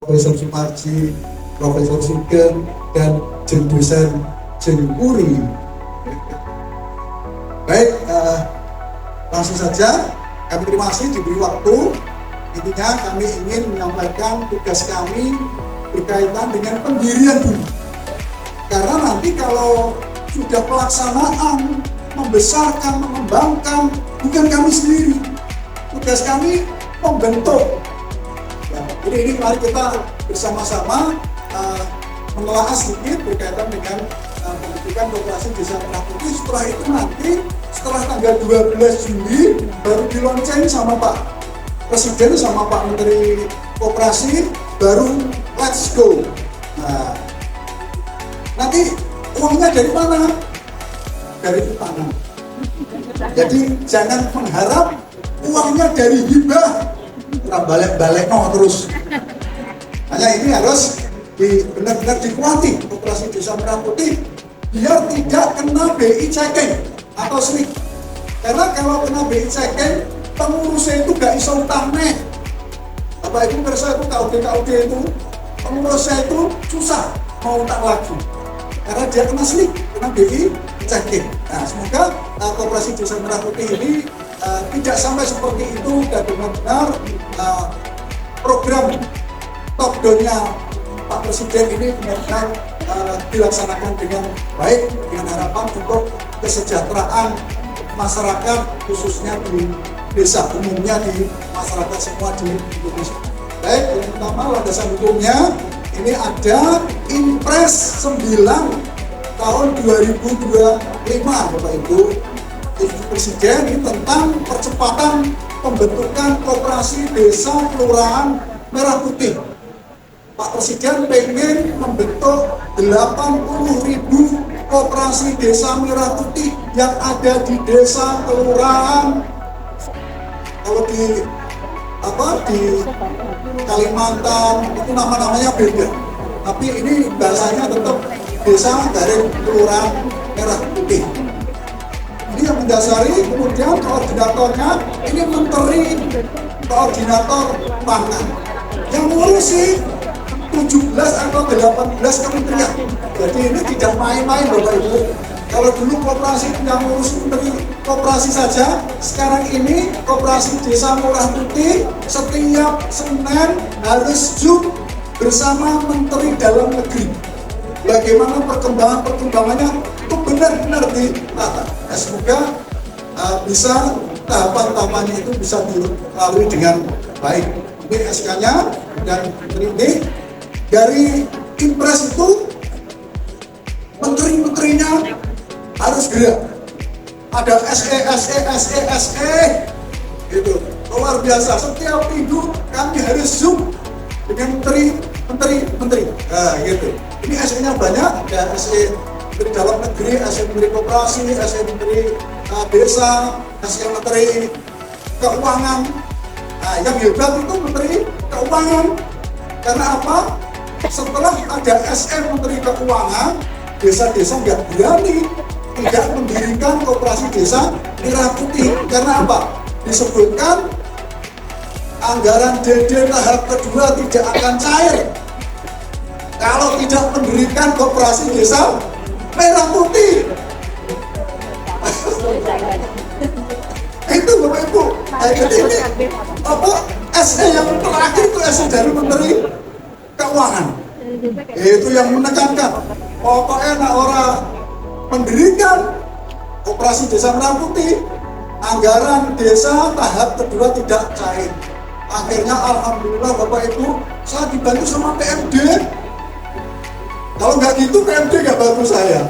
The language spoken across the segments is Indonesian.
Profesor Sumarji, Profesor Sugeng, dan Jeng Dosen Jeng Puri. Baik, langsung saja kami terima kasih diberi waktu. Intinya kami ingin menyampaikan tugas kami berkaitan dengan pendirian dulu. Karena nanti kalau sudah pelaksanaan, membesarkan, mengembangkan, bukan kami sendiri. Tugas kami membentuk. Ini mari kita bersama-sama menelaah sedikit berkaitan dengan pembentukan Koperasi Desa Merah Putih. Setelah itu nanti, setelah tanggal 12 Juli baru dilonceng sama Pak Presiden sama Pak Menteri Koperasi, baru let's go. Nah, nanti uangnya dari mana? Dari tanah. Jadi jangan mengharap uangnya dari hibah, balik-balik terus. Hanya ini harus benar-benar dikuati Koperasi Desa Merah Putih biar tidak kena BI checking atau SNIK. Karena kalau kena BI checking, pengurusnya itu gak iso utang nih. Bapak Ibu kerasa itu KUD itu pengurusnya itu susah mau utang lagi karena dia kena SNIK, kena BI checking. Nah, semoga Koperasi Desa Merah Putih ini tidak sampai seperti itu dan benar-benar program top down-nya Pak Presiden ini benar-benar dilaksanakan dengan baik dengan harapan untuk kesejahteraan masyarakat khususnya di desa, umumnya di masyarakat semua di Indonesia. Baik, yang pertama landasan hukumnya ini ada Impres 9 tahun 2025 Bapak Ibu. Presiden ini tentang percepatan pembentukan koperasi desa kelurahan Merah Putih. Pak Presiden pengen membentuk 80.000 koperasi desa Merah Putih yang ada di desa kelurahan. Kalau di Kalimantan itu nama-namanya beda. Tapi ini bahasanya tetap desa garing kelurahan Merah Putih. Ini yang mendasari, kemudian koordinatornya ini Menteri Koordinator Pangan yang ngurusi 17 atau 18 kementerian. Jadi ini tidak main-main Bapak Ibu. Kalau dulu koperasi yang ngurus Menteri Koperasi saja, sekarang ini Koperasi Desa Merah Putih setiap Senin harus Zoom bersama Menteri Dalam Negeri. Bagaimana perkembangannya itu benar-benar ditata. Nah, semoga bisa tahapan-tahapannya itu bisa dilalui dengan baik. Ini SK-nya dan ini dari Impres itu menteri-menterinya harus gerak. Ada SE gitu. Luar biasa. Setiap minggu kami harus Zoom dengan menteri. Nah, gitu. Ini SE-nya banyak, ada SE Menteri Dalam Negeri, SE Menteri Koperasi, SE Menteri Desa, SE Menteri Keuangan. Nah, yang hebat itu Menteri Keuangan. Karena apa? Setelah ada SE Menteri Keuangan, desa-desa nggak berani tidak mendirikan Koperasi Desa Merah Putih. Karena apa? Disebutkan anggaran DD tahap kedua tidak akan cair kalau tidak mendirikan Koperasi Desa Merah Putih. Itu Bapak Ibu. Jadi ini SE yang terakhir itu SE dari Menteri Keuangan. Itu yang menekankan pokoknya orang mendirikan Koperasi Desa Merah Putih, anggaran desa tahap kedua tidak cair. Akhirnya alhamdulillah Bapak Ibu, saya dibantu sama PMD. Kalau nggak gitu PMD nggak bantu saya.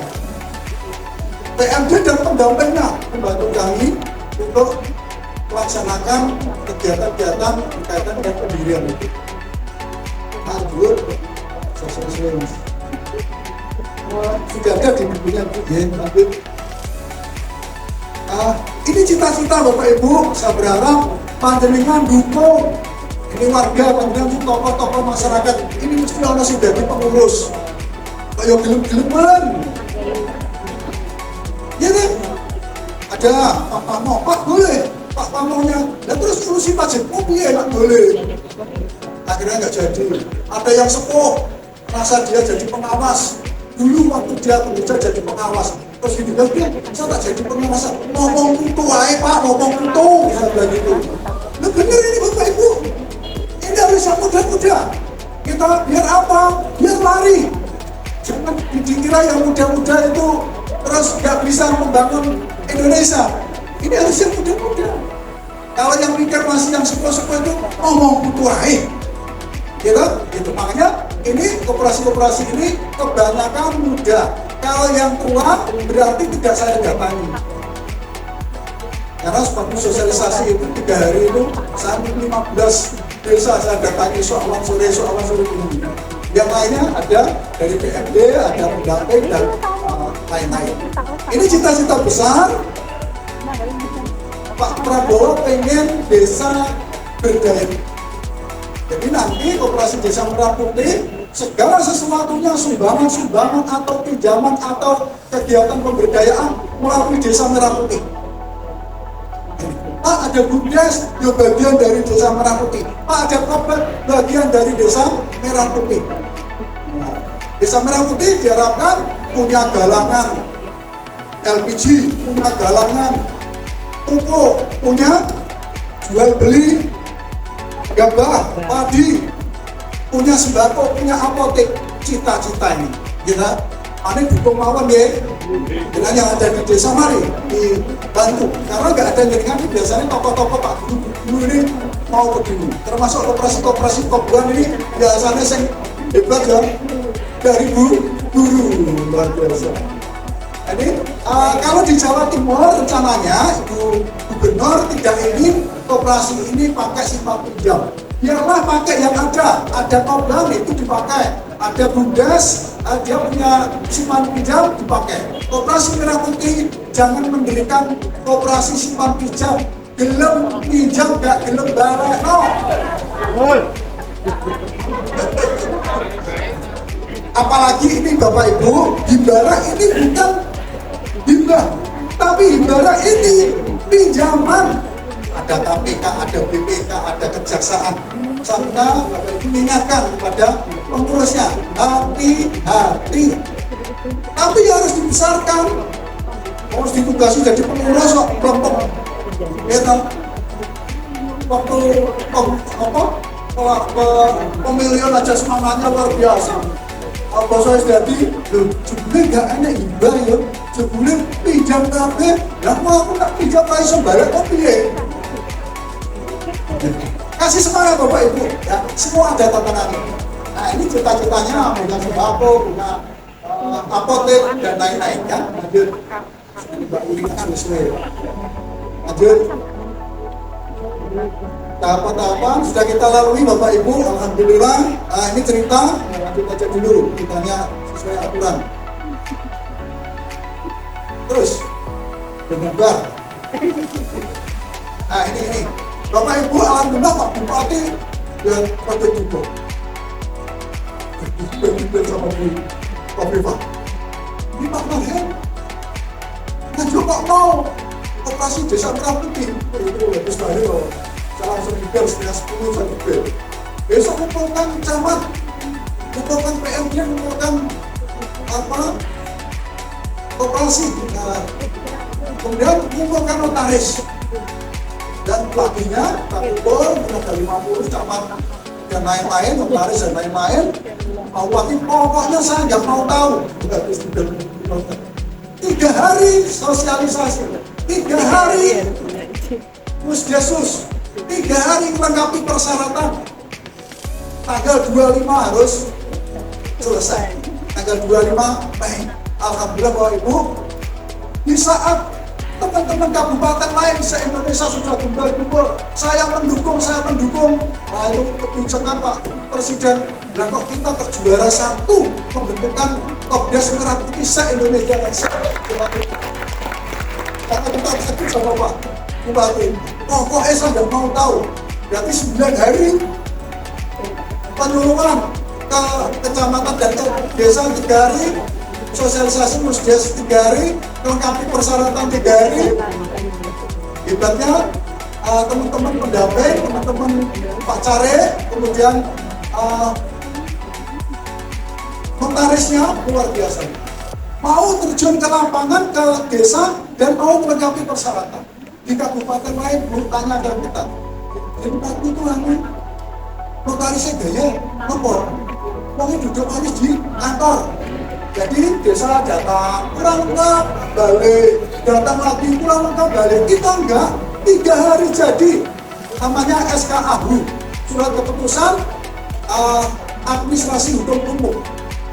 PMD dan pendampingnya membantu kami untuk melaksanakan kegiatan-kegiatan berkaitan dengan pendirian itu. Lanjut, sesuai sudah ada di bukunya lanjut. Ini cita-cita Bapak Ibu, saya berharap panjenengan dukung. Ini warga, kemudian tokoh-tokoh masyarakat ini mesti harus sudah di pengurus. Kayak gelem-geleman. Ya kan? Ada Pak Pamo, Pak boleh, Pak Pamonya. Dan terus solusi pajak, oh iya, Pak boleh. akhirnya nggak jadi. Ada yang sepuh, merasa dia jadi pengawas. Dulu waktu dia kerja jadi pengawas, terus gini dia, saya tak jadi pengawas. Ngomong itu, Pak, ngomong itu, bisa bilang gitu. Nah bener ini Bapak Ibu, ini harus yang muda-muda. Kita biar apa? Biar lari. Jangan dikira yang muda-muda itu terus nggak bisa membangun Indonesia. Ini harus yang muda-muda. Kalau yang pikir masih yang sepuh-sepuh itu ngomong itu gitu, gitu. Makanya ini koperasi-koperasi ini kebanyakan muda. Kalau yang tua berarti tidak saya datangi. Karena seperti sosialisasi itu 3 hari itu sampai 15 desa saya datangi soalan sore ini. Yang lainnya ada dari PMD, ada pendamping dan lain-lain. Ini cita-cita besar. Pak Prabowo pengen desa berdaya. Jadi nanti koperasi desa Merah Putih segala sesuatunya sumbangan atau pinjaman atau kegiatan pemberdayaan melalui desa Merah Putih. Pak ada BUMDes, ya bagian dari desa Merah Putih. Pak ada Koper, bagian dari desa Merah Putih. Nah, desa Merah Putih diharapkan punya galangan LPG, punya galangan pupuk, punya jual beli gabah, padi, punya sembako, punya apotek. Cita-cita ini kita aneh dukung mawon ya dengan yang ada di desa mari dibantu, karena nggak ada jaringan. Biasanya tokoh-tokoh Pak Guru ini mau begini, termasuk koperasi-koperasi Kobuan ini biasanya yang hebat ya dari guru luar biasa. Jadi kalau di Jawa Timur rencananya Ibu Gubernur tidak ingin koperasi ini pakai sifat pinjam. Biarlah pakai yang ada program itu dipakai, ada BUMDes, dia punya simpan pinjam dipakai. Koperasi Merah Putih jangan mendirikan koperasi simpan pinjam, gelem pinjam gak gelem barek no. Apalagi ini Bapak Ibu, Himbara ini bukan himbah, tapi Himbara ini pinjaman. Ada KPK, ada BPK, ada kejaksaan. Serta Bapak Ibu mengingatkan kepada pengurusnya, hati-hati. Tapi harus dibesarkan, harus ditugasi jadi pengurus kok kelompok. Gitu. Waktu pemilihan aja semangatnya luar biasa. Apa saya jadi, jebule gak enak hibah ya, jebule pinjam kabeh, lah aku tak pinjam lagi sembarang kok piye? Kasih semangat Bapak Ibu, ya semua ada tantangannya. Nah ini cita-citanya punya sembako, punya apotek dan lain-lain ya. Lanjut, Mbak Uli sesuai. Lanjut. Tahapan-tahapan sudah kita lalui Bapak Ibu, alhamdulillah. Ini cerita, lanjut aja dulu, kitanya sesuai aturan. Terus berubah. Nah ini Bapak Ibu, alhamdulillah Pak Bupati dan Pak Juga sama Bu Kofifa. Ini Pak Marhen, nah juga mau operasi desa Merah Putih. Itu bagus sekali loh. Saya langsung dibel setengah 10 saya dibel. Besok kumpulkan camat, kumpulkan PMD, kumpulkan koperasi. Nah, kemudian kumpulkan notaris. Dan paginya kita kumpul, ada 50 camat dan lain-lain, notaris dan lain-lain. Mau pagi, pokoknya saya nggak mau tahu. 3 hari sosialisasi, 3 hari Musdesus, 3 hari melengkapi persyaratan. Tanggal 25 harus selesai. Tanggal 25 Mei. Alhamdulillah Bapak Ibu, di saat teman-teman kabupaten lain se-Indonesia sudah kumpul, saya mendukung. Nah itu kebijakan Pak Presiden. Nah kok kita juara 1 pembentukan Kopdes Merah Putih se-Indonesia. Karena kita satu sama Pak Bupati. Pokoknya saya nggak mau tahu. Berarti 9 hari penyuluhan ke kecamatan dan ke desa 3 hari. Sosialisasi Musdes 3 hari, melengkapi persyaratan 3 hari. Hebatnya teman-teman pendamping, teman-teman Pak Care, kemudian notarisnya luar biasa. Mau terjun ke lapangan, ke desa, dan mau melengkapi persyaratan. Di kabupaten lain, belum tanya dan kita. Jadi waktu itu notarisnya gaya, apa? Pokoknya duduk manis di kantor. Jadi desa datang, kurang lengkap, balik. Datang lagi, kurang lengkap, balik. Kita enggak, 3 hari jadi. Namanya SKAHU, surat keputusan administrasi hukum umum.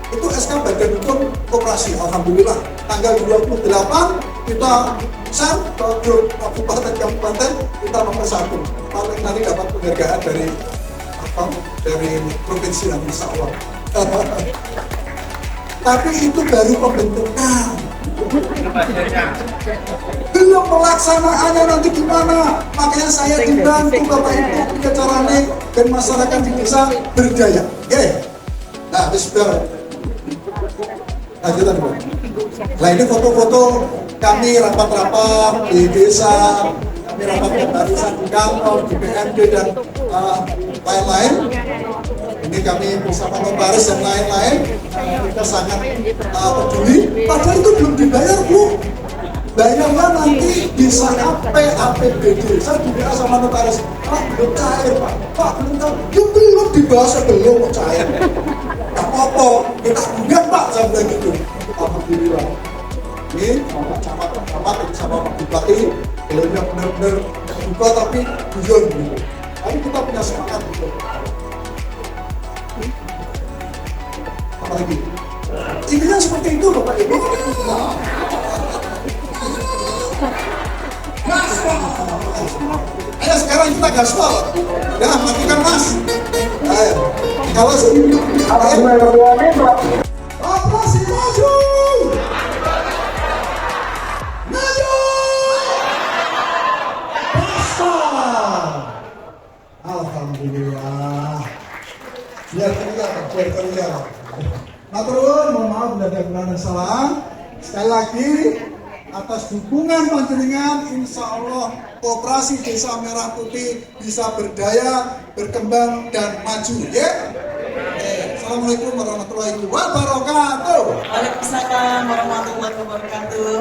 Itu SK Badan Hukum Koperasi. Alhamdulillah tanggal 28 kita share ke grup kabupaten kita nomor 1. Paling nanti dapat penghargaan dari provinsi nanti insya Allah. Tapi itu baru pembentukan, belum pelaksanaannya nanti gimana. Makanya saya dibantu Bapak Ibu punya caranya dan masyarakat di desa berdaya. Nah, sudah lanjutan Bu. Nah, ini foto-foto kami rapat-rapat di desa, kami rapat barisan di kantor, di PMD dan lain-lain. Ini kami bersama notaris dan lain-lain. Kita sangat peduli. Padahal itu belum dibayar Bu. Bayarnya nanti di saat APBD. Saya juga sama notaris, Pak belum cair Pak. Pak belum cair. Ya belum dibahas belum cair. Gak apa-apa, kita gugat Pak, saya bilang gitu. Alhamdulillah. Ini camat sama Pak Bupati, beliaunya benar-benar buka tapi guyon gitu. Tapi kita punya semangat gitu. Apalagi? Intinya seperti itu Bapak Ibu. Ayo sekarang kita gaspol. Ya, matikan Mas. Ayo. Kalau operasi maju. Maju. Basta. Alhamdulillah. Biar terlihat. Maturun, mohon maaf bila ada kurang dan salah. Sekali lagi, atas dukungan panjenengan, insya Allah Koperasi Desa Merah Putih bisa berdaya, berkembang dan maju. Ya. Assalamualaikum warahmatullahi wabarakatuh. Waalaikumsalam warahmatullahi wabarakatuh.